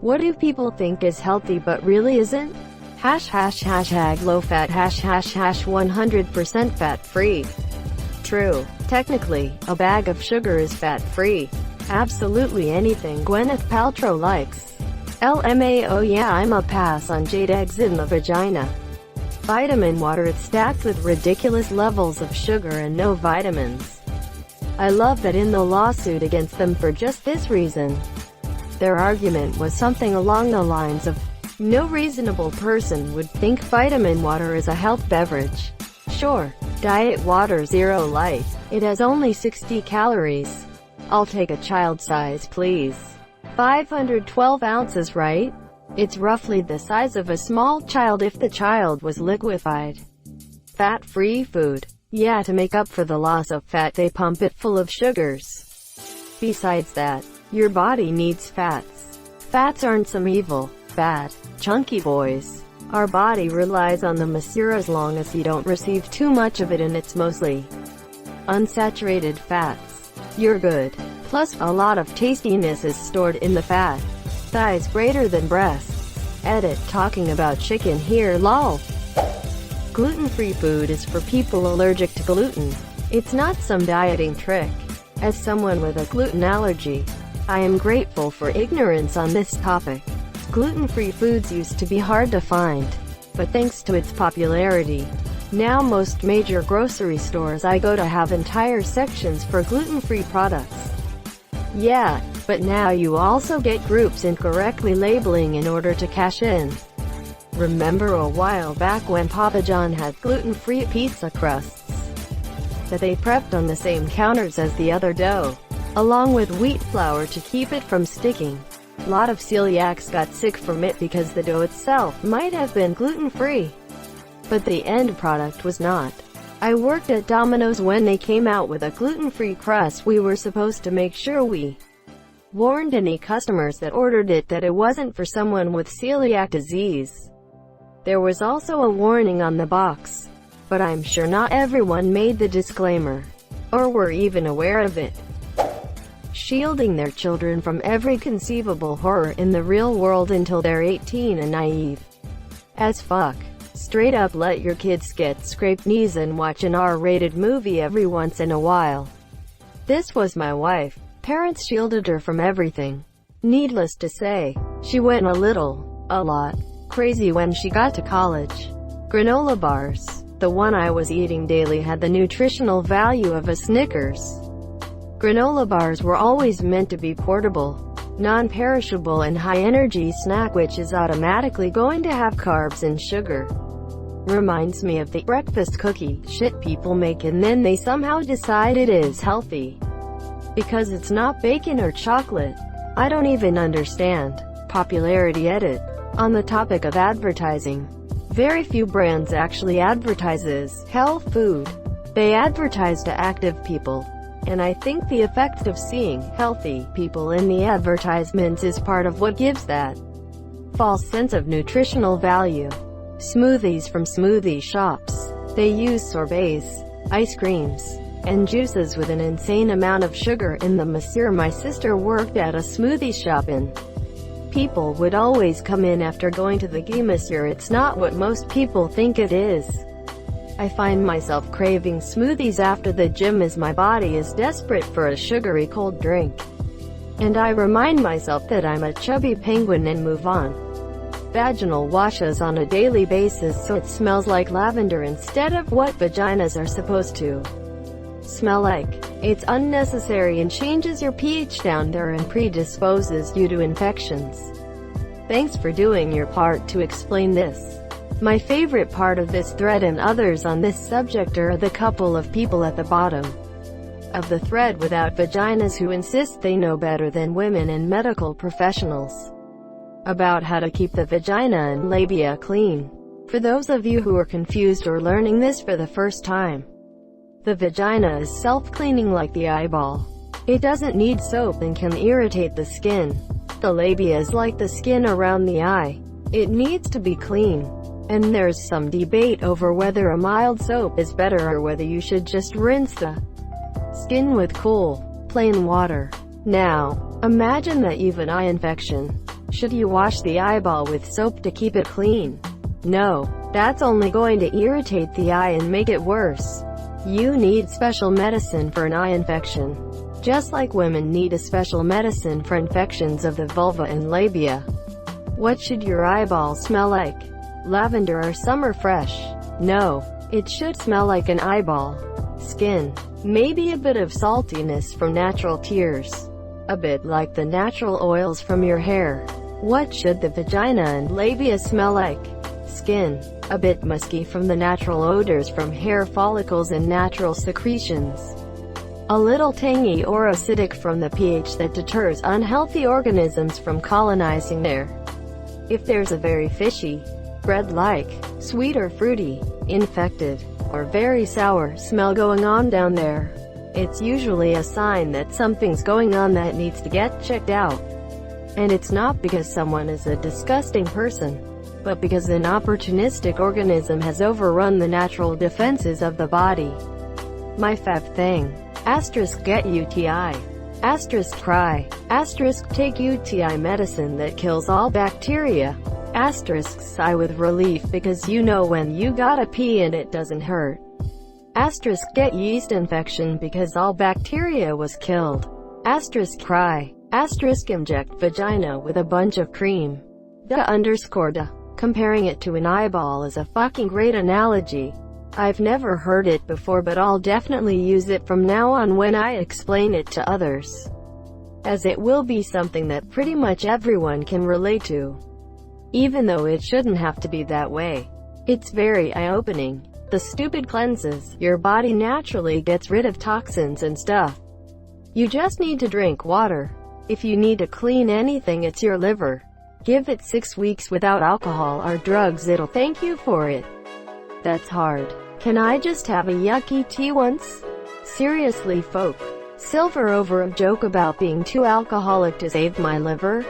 What do people think is healthy but really isn't? Hashtag low fat, 100% fat free. True. Technically, a bag of sugar is fat free. Absolutely anything Gwyneth Paltrow likes. LMAO, yeah, I'm a pass on jade eggs in the vagina. Vitamin water, it's stacked with ridiculous levels of sugar and no vitamins. I love that in the lawsuit against them for just this reason. Their argument was something along the lines of, no reasonable person would think vitamin water is a health beverage. Sure, diet water Zero Light. It has only 60 calories. I'll take a child size, please. 512 ounces, right? It's roughly the size of a small child if the child was liquefied. Fat-free food. Yeah, to make up for the loss of fat they pump it full of sugars. Besides that, your body needs fats. Fats aren't some evil, bad, chunky boys. Our body relies on them as long as you don't receive too much of it, and it's mostly unsaturated fats. You're good. Plus, a lot of tastiness is stored in the fat. Thighs greater than breasts. Edit, talking about chicken here, lol. Gluten-free food is for people allergic to gluten. It's not some dieting trick. As someone with a gluten allergy, I am grateful for ignorance on this topic. Gluten-free foods used to be hard to find, but thanks to its popularity, now most major grocery stores I go to have entire sections for gluten-free products. Yeah, but now you also get groups incorrectly labeling in order to cash in. Remember a while back when Papa John had gluten-free pizza crusts that they prepped on the same counters as the other dough, along with wheat flour to keep it from sticking. A lot of celiacs got sick from it because the dough itself might have been gluten-free, but the end product was not. I worked at Domino's when they came out with a gluten-free crust. We were supposed to make sure we warned any customers that ordered it that it wasn't for someone with celiac disease. There was also a warning on the box, but I'm sure not everyone made the disclaimer, or were even aware of it. Shielding their children from every conceivable horror in the real world until they're 18 and naive as fuck. Straight up let your kids get scraped knees and watch an R-rated movie every once in a while. This was my wife. Parents shielded her from everything. Needless to say, she went a lot, crazy when she got to college. Granola bars, the one I was eating daily, had the nutritional value of a Snickers. Granola bars were always meant to be portable, non-perishable and high-energy snack, which is automatically going to have carbs and sugar. Reminds me of the breakfast cookie shit people make and then they somehow decide it is healthy because it's not bacon or chocolate. I don't even understand. Popularity edit. On the topic of advertising, very few brands actually advertises health food. They advertise to active people. And I think the effect of seeing healthy people in the advertisements is part of what gives that false sense of nutritional value. Smoothies from smoothie shops. They use sorbets, ice creams, and juices with an insane amount of sugar in them. My sister worked at a smoothie shop and people would always come in after going to the game. It's not what most people think it is. I find myself craving smoothies after the gym as my body is desperate for a sugary cold drink. And I remind myself that I'm a chubby penguin and move on. Vaginal washes on a daily basis so it smells like lavender instead of what vaginas are supposed to smell like. It's unnecessary and changes your pH down there and predisposes you to infections. Thanks for doing your part to explain this. My favorite part of this thread and others on this subject are the couple of people at the bottom of the thread without vaginas who insist they know better than women and medical professionals about how to keep the vagina and labia clean. For those of you who are confused or learning this for the first time, the vagina is self-cleaning like the eyeball. It doesn't need soap and can irritate the skin. The labia is like the skin around the eye. It needs to be clean. And there's some debate over whether a mild soap is better or whether you should just rinse the skin with cool, plain water. Now, imagine that you've an eye infection. Should you wash the eyeball with soap to keep it clean? No. That's only going to irritate the eye and make it worse. You need special medicine for an eye infection. Just like women need a special medicine for infections of the vulva and labia. What should your eyeball smell like? Lavender or summer fresh? No. It should smell like an eyeball. Skin. Maybe a bit of saltiness from natural tears. A bit like the natural oils from your hair. What should the vagina and labia smell like? Skin. A bit musky from the natural odors from hair follicles and natural secretions. A little tangy or acidic from the pH that deters unhealthy organisms from colonizing there. If there's a very fishy, bread-like, sweet or fruity, infected, or very sour smell going on down there, it's usually a sign that something's going on that needs to get checked out. And it's not because someone is a disgusting person, but because an opportunistic organism has overrun the natural defenses of the body. My fave thing. Asterisk get UTI. Asterisk cry. Asterisk take UTI medicine that kills all bacteria. Asterisk sigh with relief because you know when you gotta pee and it doesn't hurt. Asterisk get yeast infection because all bacteria was killed. Asterisk cry. Asterisk inject vagina with a bunch of cream. _da. Comparing it to an eyeball is a fucking great analogy. I've never heard it before, but I'll definitely use it from now on when I explain it to others, as it will be something that pretty much everyone can relate to. Even though it shouldn't have to be that way. It's very eye-opening. The stupid cleanses. Your body naturally gets rid of toxins and stuff. You just need to drink water. If you need to clean anything, it's your liver. Give it 6 weeks without alcohol or drugs, it'll thank you for it. That's hard. Can I just have a yucky tea once? Seriously folk. Silver over a joke about being too alcoholic to save my liver?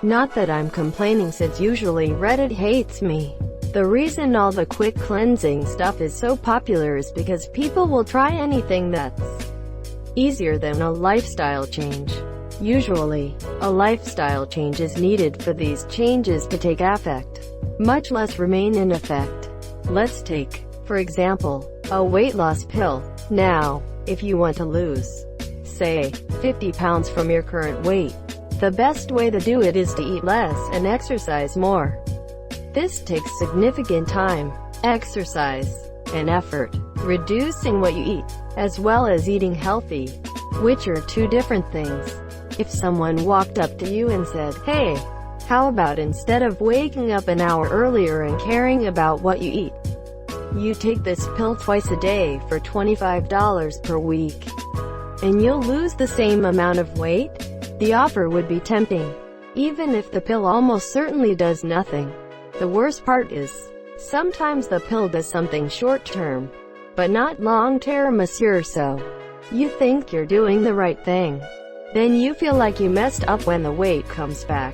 Not that I'm complaining, since usually Reddit hates me. The reason all the quick cleansing stuff is so popular is because people will try anything that's easier than a lifestyle change. Usually, a lifestyle change is needed for these changes to take effect, much less remain in effect. Let's take, for example, a weight loss pill. Now, if you want to lose, say, 50 pounds from your current weight, the best way to do it is to eat less and exercise more. This takes significant time, exercise, and effort, reducing what you eat, as well as eating healthy, which are two different things. If someone walked up to you and said, "Hey, how about instead of waking up an hour earlier and caring about what you eat, you take this pill twice a day for $25 per week, and you'll lose the same amount of weight?" The offer would be tempting, even if the pill almost certainly does nothing. The worst part is, sometimes the pill does something short-term, but not long-term, monsieur, so you think you're doing the right thing. Then you feel like you messed up when the weight comes back.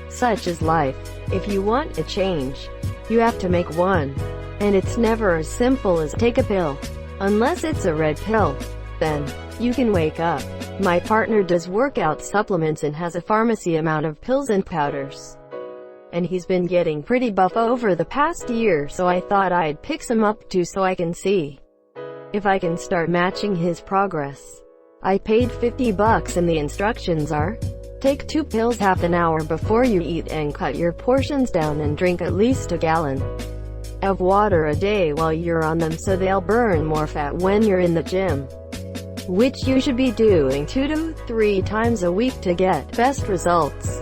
Such is life. If you want a change, you have to make one. And it's never as simple as take a pill. Unless it's a red pill. Then, you can wake up. My partner does workout supplements and has a pharmacy amount of pills and powders. And he's been getting pretty buff over the past year, so I thought I'd pick some up too so I can see if I can start matching his progress. I paid $50 and the instructions are: take 2 pills half an hour before you eat and cut your portions down and drink at least a gallon of water a day while you're on them so they'll burn more fat when you're in the gym. Which you should be doing 2 to 3 times a week to get best results.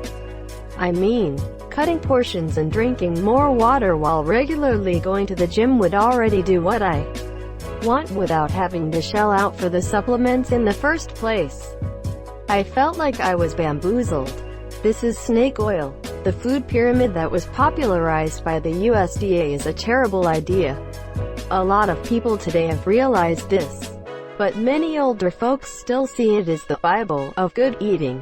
I mean, cutting portions and drinking more water while regularly going to the gym would already do what I want without having to shell out for the supplements in the first place. I felt like I was bamboozled. This is snake oil. The food pyramid that was popularized by the USDA is a terrible idea. A lot of people today have realized this, but many older folks still see it as the Bible of good eating.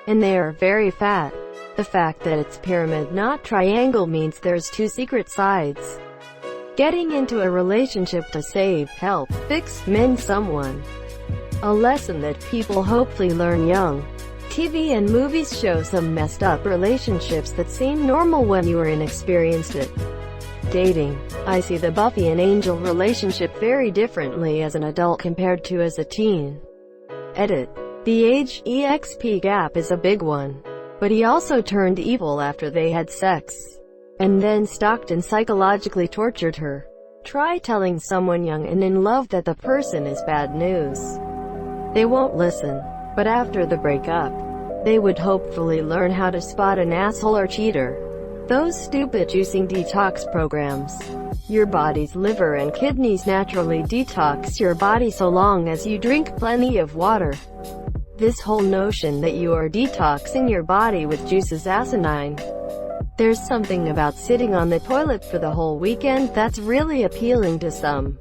And they are very fat. The fact that it's pyramid, not triangle, means there's 2 secret sides. Getting into a relationship to save, help, fix, mend someone. A lesson that people hopefully learn young. TV and movies show some messed up relationships that seem normal when you are inexperienced at dating. I see the Buffy and Angel relationship very differently as an adult compared to as a teen. Edit. The age EXP gap is a big one. But he also turned evil after they had sex, and then stalked and psychologically tortured her. Try telling someone young and in love that the person is bad news. They won't listen. But after the breakup, they would hopefully learn how to spot an asshole or cheater. Those stupid juicing detox programs. Your body's liver and kidneys naturally detox your body so long as you drink plenty of water. This whole notion that you are detoxing your body with juice is asinine. There's something about sitting on the toilet for the whole weekend that's really appealing to some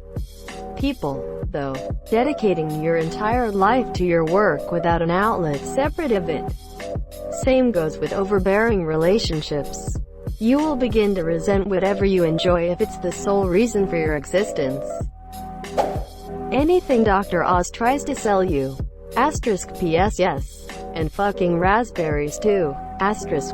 people, though. Dedicating your entire life to your work without an outlet separate of it. Same goes with overbearing relationships. You will begin to resent whatever you enjoy if it's the sole reason for your existence. Anything Dr. Oz tries to sell you. *PS yes. And fucking raspberries too. *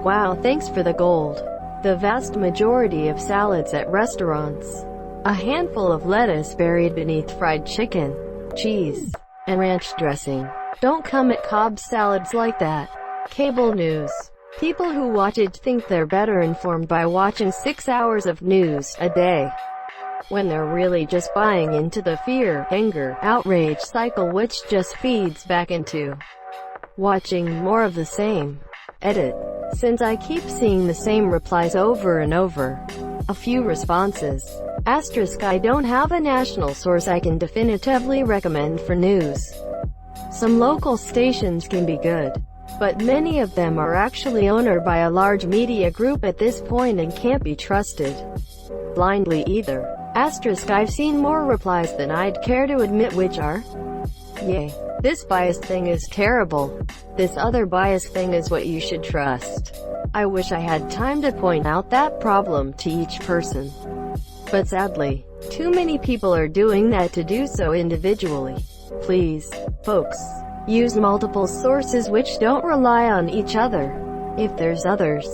wow, thanks for the gold. The vast majority of salads at restaurants. A handful of lettuce buried beneath fried chicken, cheese, and ranch dressing. Don't come at Cobb salads like that. Cable news. People who watch it think they're better informed by watching 6 hours of news a day, when they're really just buying into the fear, anger, outrage cycle which just feeds back into watching more of the same. Edit. Since I keep seeing the same replies over and over. A few responses. * I don't have a national source I can definitively recommend for news. Some local stations can be good, but many of them are actually owned by a large media group at this point and can't be trusted blindly either. * I've seen more replies than I'd care to admit which are, yay, this biased thing is terrible. This other biased thing is what you should trust. I wish I had time to point out that problem to each person. But sadly, too many people are doing that to do so individually. Please, folks, use multiple sources which don't rely on each other. If there's others,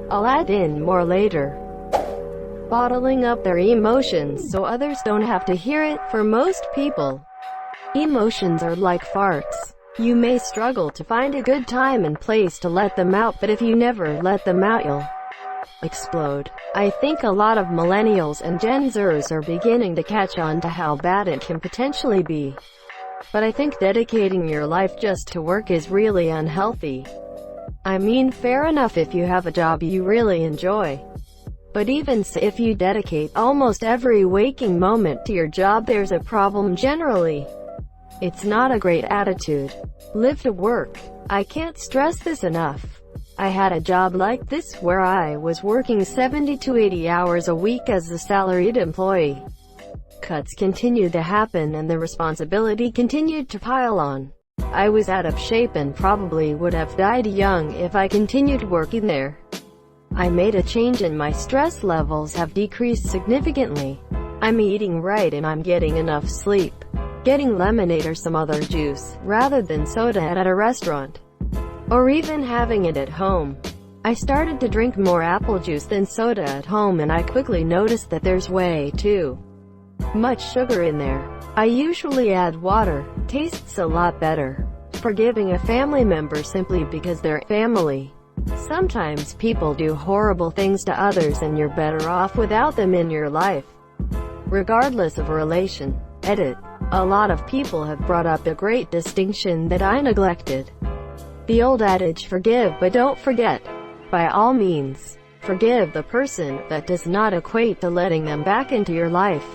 I'll add in more later. Bottling up their emotions so others don't have to hear it. For most people, emotions are like farts. You may struggle to find a good time and place to let them out, but if you never let them out, you'll explode. I think a lot of millennials and Gen Zers are beginning to catch on to how bad it can potentially be. But I think dedicating your life just to work is really unhealthy. I mean, fair enough if you have a job you really enjoy. But even so, if you dedicate almost every waking moment to your job, there's a problem generally. It's not a great attitude. Live to work. I can't stress this enough. I had a job like this where I was working 70 to 80 hours a week as a salaried employee. Cuts continued to happen and the responsibility continued to pile on. I was out of shape and probably would have died young if I continued working there. I made a change and my stress levels have decreased significantly. I'm eating right and I'm getting enough sleep. Getting lemonade or some other juice, rather than soda at a restaurant. Or even having it at home. I started to drink more apple juice than soda at home and I quickly noticed that there's way too much sugar in there. I usually add water. Tastes a lot better. Forgiving a family member simply because they're family. Sometimes people do horrible things to others and you're better off without them in your life, regardless of relation. Edit. A lot of people have brought up a great distinction that I neglected. The old adage, forgive but don't forget. By all means, forgive the person. That does not equate to letting them back into your life.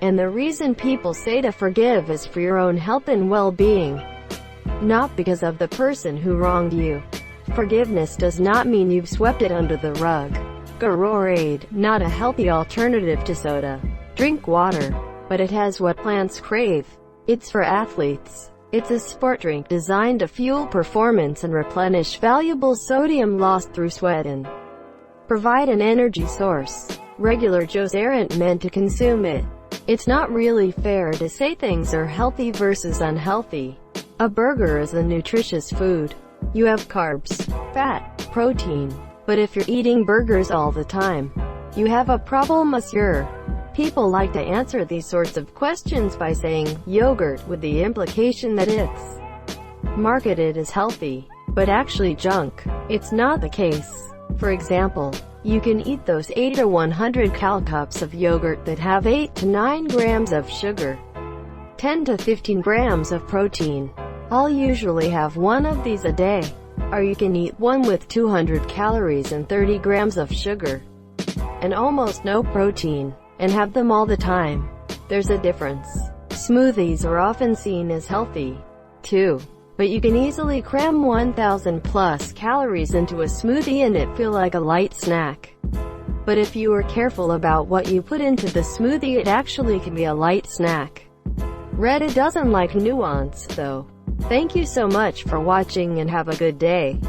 And the reason people say to forgive is for your own health and well-being, not because of the person who wronged you. Forgiveness does not mean you've swept it under the rug. Gatorade, not a healthy alternative to soda. Drink water, but it has what plants crave. It's for athletes. It's a sport drink designed to fuel performance and replenish valuable sodium lost through sweat and provide an energy source. Regular Joes aren't meant to consume it. It's not really fair to say things are healthy versus unhealthy. A burger is a nutritious food. You have carbs, fat, protein. But if you're eating burgers all the time, you have a problem, monsieur. People like to answer these sorts of questions by saying yogurt, with the implication that it's marketed as healthy, but actually junk. It's not the case. For example, you can eat those 8 to 100 cal cups of yogurt that have 8 to 9 grams of sugar, 10 to 15 grams of protein. I'll usually have one of these a day. Or you can eat one with 200 calories and 30 grams of sugar, and almost no protein, and have them all the time. There's a difference. Smoothies are often seen as healthy, too. But you can easily cram 1,000 plus calories into a smoothie and it feel like a light snack. But if you are careful about what you put into the smoothie, it actually can be a light snack. Reddit doesn't like nuance, though. Thank you so much for watching and have a good day.